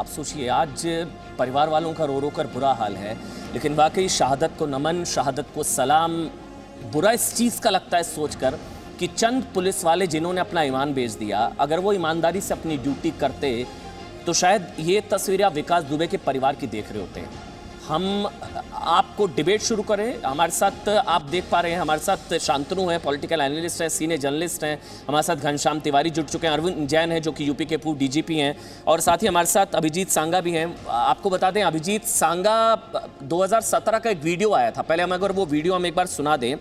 आप सोचिए, आज परिवार वालों का रो रो कर बुरा हाल है, लेकिन वाकई शहादत को नमन, शहादत को सलाम। बुरा इस चीज़ का लगता है सोचकर कि चंद पुलिस वाले जिन्होंने अपना ईमान बेच दिया, अगर वो ईमानदारी से अपनी ड्यूटी करते तो शायद ये तस्वीर आप विकास दुबे के परिवार की देख रहे होते। हम आपको डिबेट शुरू करें, हमारे साथ आप देख पा रहे हैं, हमारे साथ शांतनु है, पॉलिटिकल एनालिस्ट हैं, सीनियर जर्नलिस्ट हैं, हमारे साथ घनश्याम तिवारी जुड़ चुके हैं, अरविंद जैन है जो कि यूपी के पूर्व डीजीपी हैं, और साथ ही हमारे साथ अभिजीत सांगा भी हैं। आपको बता दें, अभिजीत सांगा 2017 का एक वीडियो आया था, पहले हम अगर वो वीडियो हम एक बार सुना दें।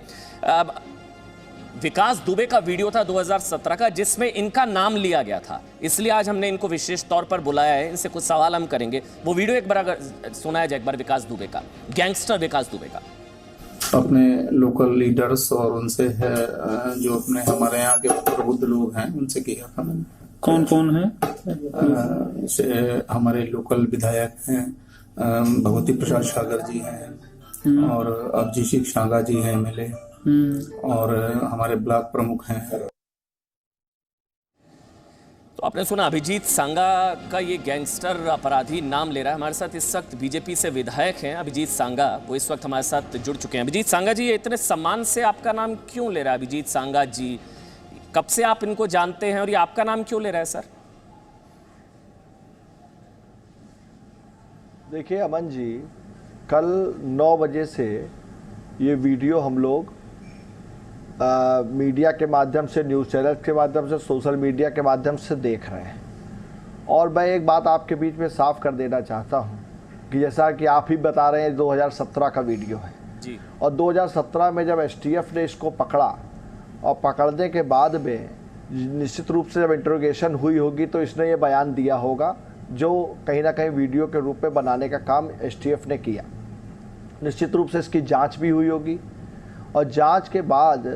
विकास दुबे का वीडियो था 2017 का, जिसमें इनका नाम लिया गया था, इसलिए आज हमने इनको विशेष तौर पर बुलाया है, इनसे कुछ सवाल हम करेंगे। वो वीडियो एक बार अगर सुनाया जाए एक बार विकास दुबे का, गैंगस्टर विकास दुबे का। अपने लोकल लीडर्स और उनसे है जो अपने हमारे यहाँ के प्रबुद्ध लोग हैं उनसे किया था मैंने। कौन कौन है? जैसे हमारे लोकल विधायक हैं, भगवती प्रसाद सागर जी हैं, और अभिजीत सांगा जी हैं एमएलए, और हमारे ब्लॉक प्रमुख हैं। तो आपने सुना, अभिजीत सांगा का ये गैंगस्टर अपराधी नाम ले रहा है। हमारे साथ इस वक्त बीजेपी से विधायक हैं अभिजीत सांगा, वो इस वक्त हमारे साथ जुड़ चुके हैं। अभिजीत सांगा जी, ये इतने सम्मान से आपका नाम क्यों ले रहा है अभिजीत सांगा जी? कब से आप इनको जानते हैं और ये आपका नाम क्यों ले रहा है सर? देखिए अमन जी, कल 9 बजे से ये वीडियो हम लोग मीडिया के माध्यम से, न्यूज़ चैनल के माध्यम से, सोशल मीडिया के माध्यम से देख रहे हैं। और मैं एक बात आपके बीच में साफ कर देना चाहता हूं कि जैसा कि आप ही बता रहे हैं 2017 का वीडियो है जी, और 2017 में जब एसटीएफ ने इसको पकड़ा और पकड़ने के बाद में निश्चित रूप से जब इंट्रोगेशन हुई होगी तो इसने ये बयान दिया होगा, जो कहीं ना कहीं वीडियो के रूप में बनाने का काम एसटीएफ ने किया। निश्चित रूप से इसकी जांच भी हुई होगी, और जांच के बाद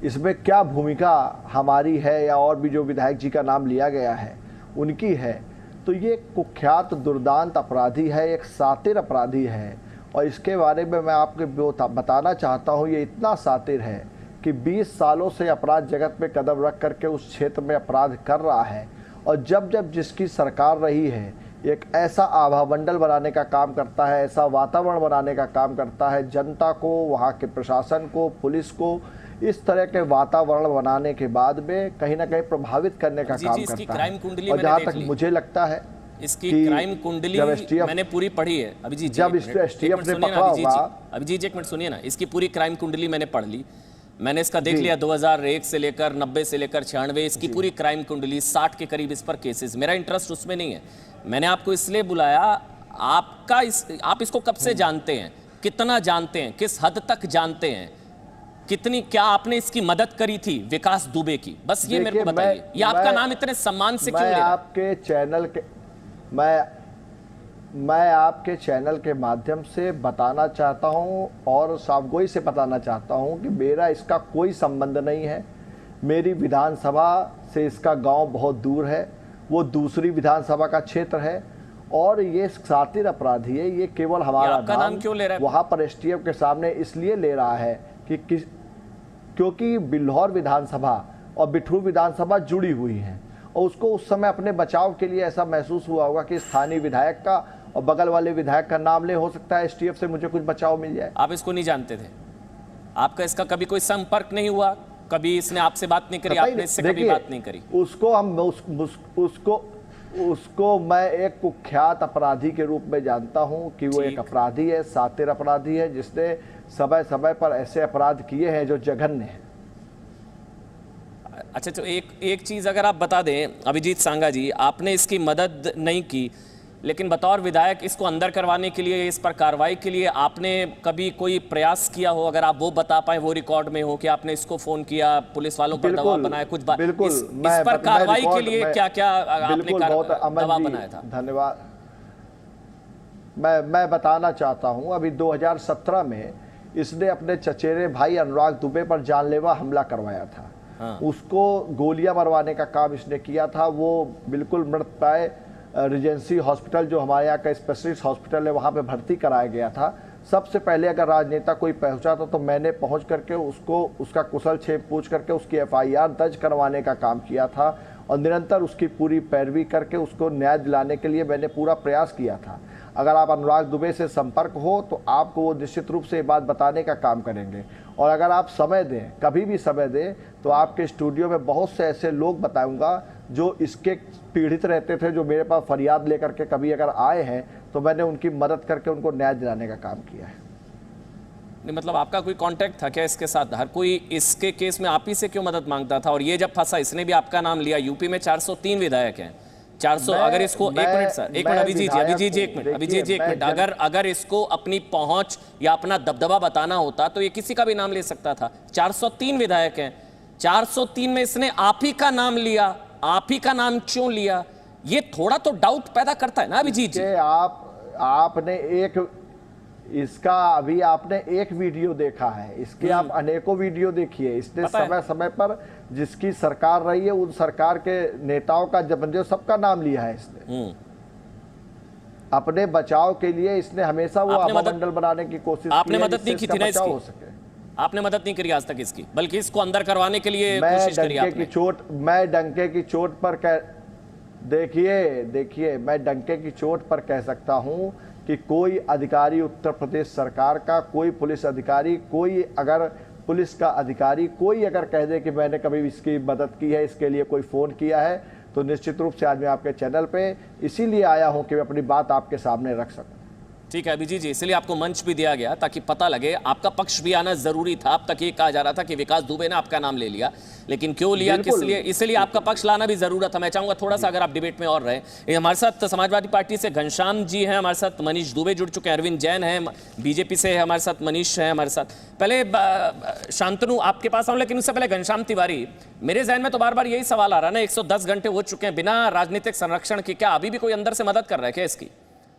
इसमें क्या भूमिका हमारी है या और भी जो विधायक जी का नाम लिया गया है उनकी है, तो ये कुख्यात दुर्दांत अपराधी है, एक सातिर अपराधी है। और इसके बारे में मैं आपको बताना चाहता हूँ, ये इतना सातिर है कि 20 सालों से अपराध जगत में कदम रख करके उस क्षेत्र में अपराध कर रहा है, और जब जब जिसकी सरकार रही है एक ऐसा आभामंडल बनाने का काम करता है, ऐसा वातावरण बनाने का काम करता है, जनता को, वहाँ के प्रशासन को, पुलिस को इस तरह के वातावरण बनाने के बाद में कहीं ना कहीं प्रभावित करने का काम करता है। और जहाँ तक मुझे लगता है इसकी क्राइम कुंडली मैंने पूरी पढ़ी है अभिजीत जी, जब एसटीएफ ने पकड़ा होगा। अभिजीत जी एक मिनट सुनिए ना, इसकी पूरी क्राइम कुंडली मैंने पढ़ ली, मैंने इसका देख लिया 2001 से लेकर 90 से लेकर 96, इसकी पूरी क्राइम कुंडली, 60 के करीब इस पर केसेस। मेरा इंटरेस्ट उसमें नहीं है, मैंने आपको इसलिए बुलाया, आप इसको कब से जानते हैं, कितना जानते हैं, किस हद तक जानते हैं, कितनी, क्या आपने इसकी मदद करी थी विकास दुबे की? बस ये मेरे को बताइए, ये आपका नाम इतने सम्मान से क्यों ले रहा है? आपके चैनल के मैं आपके चैनल के माध्यम से बताना चाहता हूं और साफगोई से बताना चाहता हूं कि मेरा इसका कोई संबंध नहीं है। मेरी विधानसभा से इसका गांव बहुत दूर है, वो दूसरी विधानसभा का क्षेत्र है, और ये सातिर अपराधी है। ये केवल हमारा नाम क्यों ले रहा है वहां पर एसटीएफ के सामने इसलिए ले रहा है कि क्योंकि बिल्हौर विधानसभा और बिठूर विधानसभा जुड़ी हुई हैं, और उसको उस समय अपने बचाव के लिए ऐसा महसूस हुआ होगा कि स्थानीय विधायक का और बगल वाले विधायक का नाम ले, हो सकता है एसटीएफ से मुझे कुछ बचाव मिल जाए। आप इसको नहीं जानते थे? आपका इसका कभी कोई संपर्क नहीं हुआ? कभी इसने आपसे बात नहीं करी? आपने इससे कभी बात नहीं करी? उसको मैं एक कुख्यात अपराधी के रूप में जानता हूं कि वो एक अपराधी है, सातिर अपराधी है, जिसने समय समय पर ऐसे अपराध किए हैं जो जघन्य हैं। अच्छा, तो एक चीज अगर आप बता दें अभिजीत सांगा जी, आपने इसकी मदद नहीं की, लेकिन बतौर विधायक इसको अंदर करवाने के लिए, इस पर कार्रवाई के लिए आपने कभी कोई प्रयास किया हो? अगर आप वो बता पाए, वो रिकॉर्ड में हो कि आपने इसको फोन किया, पुलिस वालों पर दबाव बनाया, कुछ बात इस पर कार्रवाई के लिए क्या क्या आपने दबाव बनाया था? धन्यवाद। मैं बताना चाहता हूं, अभी 2017 में इसने अपने चचेरे भाई अनुराग दुबे पर जानलेवा हमला करवाया था। हाँ। उसको गोलियां मरवाने का काम इसने किया था। वो बिल्कुल मृतप्राय रिजेंसी हॉस्पिटल, जो हमारे यहाँ का स्पेशलिस्ट हॉस्पिटल है, वहाँ पे भर्ती कराया गया था। सबसे पहले अगर राजनेता कोई पहुंचा था तो मैंने पहुंच करके उसको उसका कुशल क्षेम पूछ करके उसकी एफआईआर दर्ज करवाने का काम किया था, और निरंतर उसकी पूरी पैरवी करके उसको न्याय दिलाने के लिए मैंने पूरा प्रयास किया था। अगर आप अनुराग दुबे से संपर्क हो तो आपको वो निश्चित रूप से ये बात बताने का काम करेंगे, और अगर आप समय दें, कभी भी समय दें, तो आपके स्टूडियो में बहुत से ऐसे लोग बताऊंगा जो इसके पीड़ित रहते थे, जो मेरे पास फरियाद लेकर के कभी अगर आए हैं तो मैंने उनकी मदद करके उनको न्याय दिलाने का काम किया है। नहीं, मतलब आपका कोई कांटेक्ट था क्या इसके साथ? हर कोई इसके केस में आप ही से क्यों मदद मांगता था? और ये जब फंसा इसने भी आपका नाम लिया। यूपी में 403 विधायक हैं, 400 अगर इसको एक मिनट सर, एक मिनट अभिजीत जी एक मिनट, अगर इसको अपनी पहुंच या अपना दबदबा बताना होता तो ये किसी का भी नाम ले सकता था। 403 विधायक हैं, 403 में इसने आप ही का नाम लिया। आप ही का नाम क्यों लिया? ये थोड़ा तो डाउट पैदा करता है ना अभिजीत जी? आपने आपने एक वीडियो देखा है, इसके आप अनेकों वीडियो देखिए। इसने समय समय पर जिसकी सरकार रही है उन सरकार के नेताओं का जो सबका नाम लिया है इसने। अपने बचाव के लिए इसने हमेशा वो मंडल बनाने की कोशिश की। आपने मदद नहीं की थी ना इसकी? हो सके आपने मदद नहीं करी आज तक इसकी, बल्कि इसको अंदर करवाने के लिए कोशिश करी आपने। मैं डंके की चोट पर देखिए मैं डंके की चोट पर कह सकता हूं कि कोई अधिकारी उत्तर प्रदेश सरकार का, कोई पुलिस अधिकारी, कोई अगर पुलिस का अधिकारी कोई अगर कह दे कि मैंने कभी इसकी मदद की है, इसके लिए कोई फ़ोन किया है, तो निश्चित रूप से आज मैं आपके चैनल पे इसीलिए आया हूं कि मैं अपनी बात आपके सामने रख सकूं। ठीक है अभिजीत जी, इसलिए आपको मंच भी दिया गया ताकि पता लगे। आपका पक्ष भी आना जरूरी था। अब तक ये कहा जा रहा था कि विकास दुबे ने आपका नाम ले लिया, लेकिन क्यों लिया, किस लिए, इसलिए आपका पक्ष लाना भी जरूरत था। मैं चाहूंगा थोड़ा सा अगर आप डिबेट में और रहे। हमारे साथ समाजवादी पार्टी से घनश्याम जी हैं, हमारे साथ मनीष दुबे जुड़ चुके हैं, अरविंद जैन हैं, बीजेपी से हमारे साथ मनीष है हमारे साथ। पहले शांतनु आपके पास आऊं, लेकिन उससे पहले घनश्याम तिवारी, मेरे जहन में तो बार बार यही सवाल आ रहा है ना, 110 घंटे हो चुके हैं बिना राजनीतिक संरक्षण के, क्या अभी भी कोई अंदर से मदद कर रहा है क्या इसकी?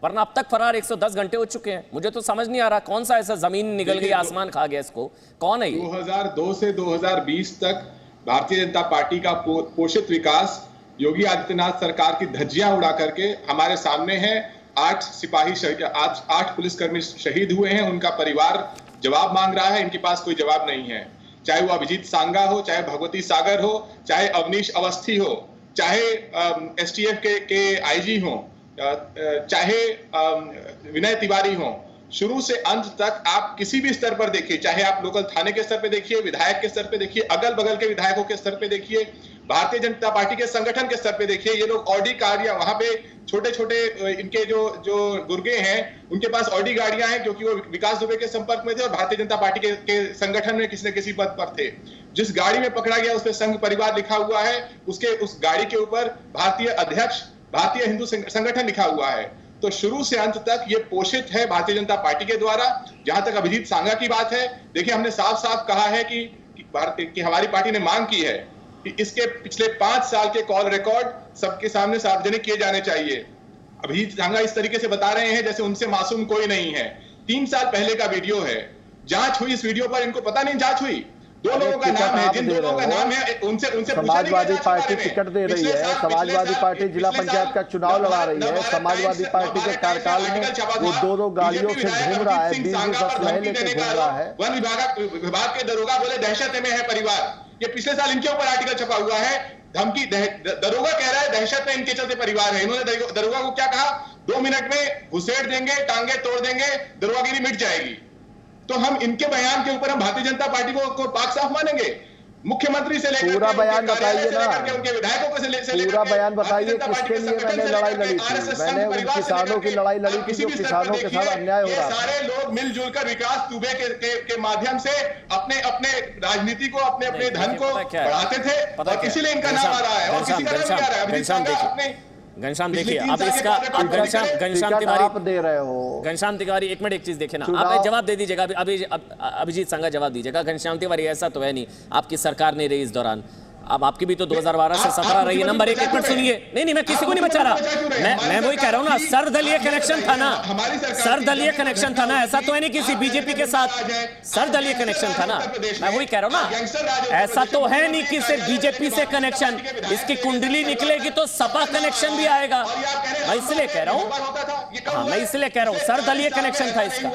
वरना अब तक फरार 110 घंटे हो चुके हैं। मुझे तो समझ नहीं आ रहा कौन सा ऐसा जमीन निकल गई, आसमान खा गया इसको, कौन है ये? 2002 से 2020 तक भारतीय जनता पार्टी का पोषित विकास योगी आदित्यनाथ सरकार की धज्जियां उड़ा करके हमारे सामने है। 8 सिपाही, 8 पुलिसकर्मी शहीद हुए हैं, उनका परिवार जवाब मांग रहा है, इनके पास कोई जवाब नहीं है। चाहे वो अभिजीत सांगा हो, चाहे भगवती सागर हो, चाहे अवनीश अवस्थी हो, चाहे एसटीएफ के आईजी हो, चाहे विनय तिवारी हो, शुरू से अंत तक आप किसी भी स्तर पर देखिए, चाहे आप लोकल थाने के स्तर पे देखिए, विधायक के स्तर पे देखिए, अगल बगल के विधायकों के स्तर पे देखिए, भारतीय जनता पार्टी के संगठन के स्तर पे देखिए, ये लोग ऑडी कार या वहां पे छोटे छोटे इनके जो गुर्गे हैं उनके पास ऑडी गाड़ियां हैं, क्योंकि वो विकास दुबे के संपर्क में थे और भारतीय जनता पार्टी के संगठन में किसी न किसी पद पर थे। जिस गाड़ी में पकड़ा गया उस पर संघ परिवार लिखा हुआ है, उस गाड़ी के ऊपर भारतीय अध्यक्ष, भारतीय हिंदू संगठन लिखा हुआ है। तो शुरू से अंत तक ये पोषित है भारतीय जनता पार्टी के द्वारा। जहां तक अभिजीत सांगा की बात है, देखिए हमने साफ साफ कहा है कि हमारी पार्टी ने मांग की है कि इसके पिछले 5 साल के कॉल रिकॉर्ड सबके सामने सार्वजनिक किए जाने चाहिए। अभिजीत सांगा इस तरीके से बता रहे हैं जैसे उनसे मासूम कोई नहीं है। 3 साल पहले का वीडियो है, जांच हुई इस वीडियो पर, इनको पता नहीं जांच हुई। 2 लोगों का नाम है, जिन 2 लोगों का नाम है उनसे समाजवादी पार्टी टिकट दे रही है, समाजवादी पार्टी जिला पंचायत का चुनाव लड़ा रही है, समाजवादी पार्टी के कार्यकाल में वो 2 गाड़ियों से घूम रहा है, 20 असलहे लेकर घूम रहा है। वन विभाग के दरोगा बोले दहशत में है परिवार। ये पिछले साल इनके ऊपर आर्टिकल छपा हुआ है, धमकी, दरोगा कह रहा है दहशत में इनके चलते परिवार है। इन्होंने दरोगा को क्या कहा, 2 मिनट में घुसेड़ देंगे, टांगे तोड़ देंगे, दरोगागिरी मिट जाएगी। तो हम इनके बयान के ऊपर हम भारतीय जनता पार्टी को पाक साफ मानेंगे? मुख्यमंत्री से लेकर पूरा बयान बताइए ना, उनके विधायकों से पूरा बयान बताइए किसके लिए मैंने लड़ाई लड़ी थी। मैंने उन किसानों की लड़ाई लड़ी थी जो किसानों के साथ अन्याय हो रहा है। सारे लोग मिलजुल कर विकास दुबे के माध्यम से अपने राजनीति को, अपने धन को बढ़ाते थे और इसीलिए इनका नाम आ रहा है और किसी का नाम नहीं आ रहा है। घनश्याम देखिए, अब इसका घनश्याम तिवारी आप दे रहे हो। घनश्याम तिवारी एक मिनट, एक चीज देखे ना, आप जवाब दे दीजिएगा। अभिजीत सांगा जवाब दीजिएगा। घनश्याम तिवारी ऐसा तो है नहीं, आपकी सरकार नहीं रही इस दौरान, अब आपकी भी तो 2012 से 17 रही है। नंबर 1, एक मिनट सुनिए। नहीं, मैं किसी को नहीं बचा रहा, मैं वही कह रहा हूँ ना, सर्वदलीय कनेक्शन था ना, सर्वदलीय कनेक्शन था ना, ऐसा तो है नहीं किसी बीजेपी के साथ सर्वदलीय कनेक्शन था ना, मैं वही कह रहा हूँ ना, ऐसा तो है नहीं कि सिर्फ बीजेपी से कनेक्शन, इसकी कुंडली निकलेगी तो सपा कनेक्शन भी आएगा। मैं इसलिए कह रहा हूँ, हाँ मैं इसलिए कह रहा हूँ सर्वदलीय कनेक्शन था इसका।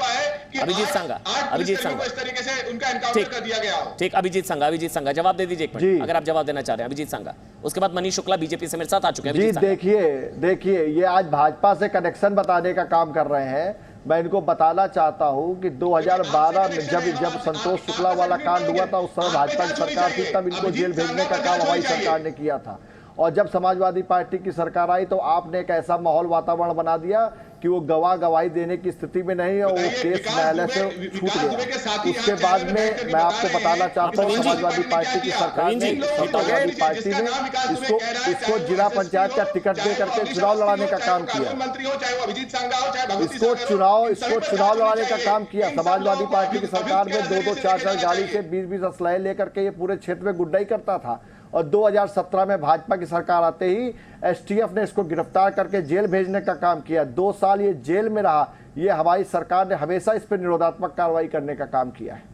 कि अभिजीत आठ- सांगा, आठ अभिजीत पुलिसकर्मियों को सांगा। इस तरीके से उनका एनकाउंटर ठीक। कर दिया गया हो। ठीक, अभिजीत संघा जवाब दे दीजिए एक जी। मिनट, अगर आप जवाब देना चाह रहे हैं अभिजीत संघा। उसके बाद मनीष शुक्ला बीजेपी से मेरे साथ आ चुके हैं। जी अभिजीत संघा। देखिए ये आज भाजपा से कनेक्शन बताने का काम कर रहे हैं। मैं इनको बताना चाहता हूं कि 2012 में जब संतोष शुक्ला वाला कांड हुआ था, उस समय भाजपा की सरकार थी, तब इनको जेल भेजने का काम हमारी सरकार ने किया था। और जब समाजवादी पार्टी की सरकार आई तो आपने एक ऐसा माहौल वातावरण बना दिया कि वो गवाही देने की स्थिति में नहीं है, वो केस न्यायालय से छूट गया। उसके बाद में मैं आपको बताना चाहता हूँ, समाजवादी पार्टी की सरकार ने, समाजवादी पार्टी ने इसको जिला पंचायत का टिकट दे करके चुनाव लड़ाने का काम किया। इसको चुनाव लड़ाने का काम किया। समाजवादी पार्टी की सरकार में 2-2, 4-4 गाड़ी से 20-20 असलहे लेकर के ये पूरे क्षेत्र में गुड्डाई करता था। और 2017 में भाजपा की सरकार आते ही एसटीएफ ने इसको गिरफ्तार करके जेल भेजने का काम किया। 2 साल ये जेल में रहा। ये हमारी सरकार ने हमेशा इस पर निरोधात्मक कार्रवाई करने का काम किया है।